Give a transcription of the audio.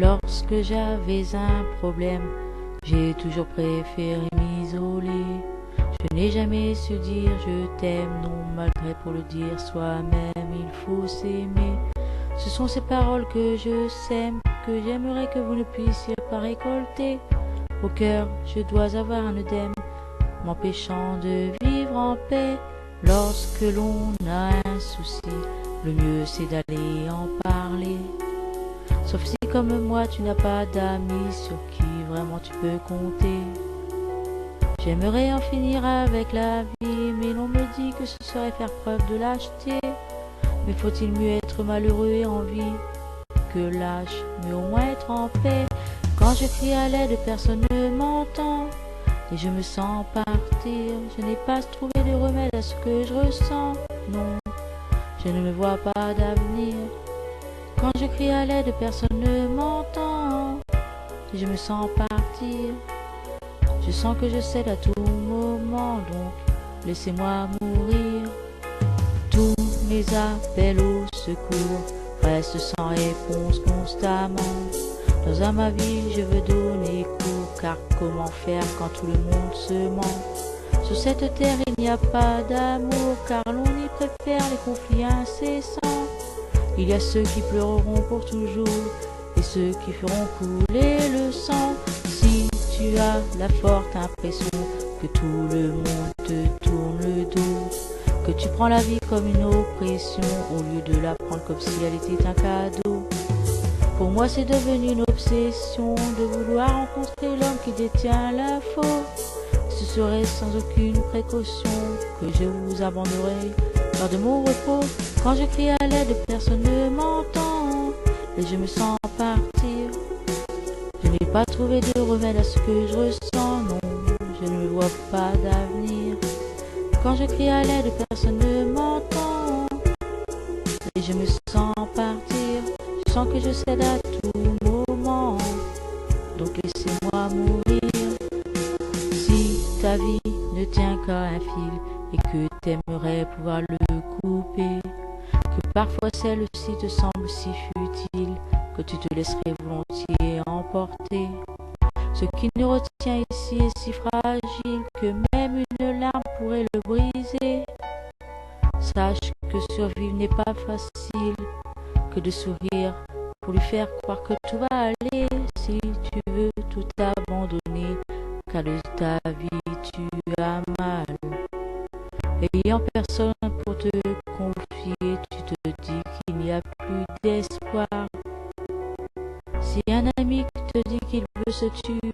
Lorsque j'avais un problème, j'ai toujours préféré m'isoler. Je n'ai jamais su dire je t'aime, non, malgré pour le dire soi-même, il faut s'aimer. Ce sont ces paroles que je sème, que j'aimerais que vous ne puissiez pas récolter. Au cœur, je dois avoir un œdème, m'empêchant de vivre en paix. Lorsque l'on a un souci, le mieux c'est d'aller en parler. Sauf si comme moi tu n'as pas d'amis sur qui vraiment tu peux compter. J'aimerais en finir avec la vie, mais l'on me dit que ce serait faire preuve de lâcheté. Mais faut-il mieux être malheureux et en vie que lâche, mais au moins être en paix? Quand je crie à l'aide, personne ne m'entend et je me sens partir. Je n'ai pas trouvé de remède à ce que je ressens. Non, je ne me vois pas d'avenir. Quand je crie à l'aide, personne ne m'entend et je me sens partir. Je sens que je cède à tout moment, donc laissez-moi mourir. Tous mes appels au secours restent sans réponse constamment. Dans ma vie, je veux donner cours, car comment faire quand tout le monde se ment? Sur cette terre, il n'y a pas d'amour, car l'on y préfère les conflits incessants. Il y a ceux qui pleureront pour toujours, et ceux qui feront couler le sang. Si tu as la forte impression que tout le monde te tourne le dos, que tu prends la vie comme une oppression, au lieu de la prendre comme si elle était un cadeau. Pour moi c'est devenu une obsession de vouloir rencontrer l'homme qui détient l'info. Ce serait sans aucune précaution que je vous abandonnerai lors de mon repos. Quand je crie à l'aide, personne ne m'entend et je me sens partir. Je n'ai pas trouvé de remède à ce que je ressens, non, je ne me vois pas d'avenir. Quand je crie à l'aide, personne ne m'entend et je me sens partir. Je sens que je cède à tout moment, donc laissez-moi mourir. Si ta vie ne tient qu'à un fil et que t'aimerais pouvoir le couper, que parfois celle-ci te semble si futile que tu te laisserais volontiers emporter. Ce qui nous retient ici est si fragile que même une larme pourrait le briser. Sache que survivre n'est pas facile, que de sourire pour lui faire croire que tout va aller. Si tu veux tout abandonner, car de ta vie tu as mal, ayant personne pour te confier, tu te dis qu'il n'y a plus d'espoir. Si un ami te dit qu'il veut se tuer,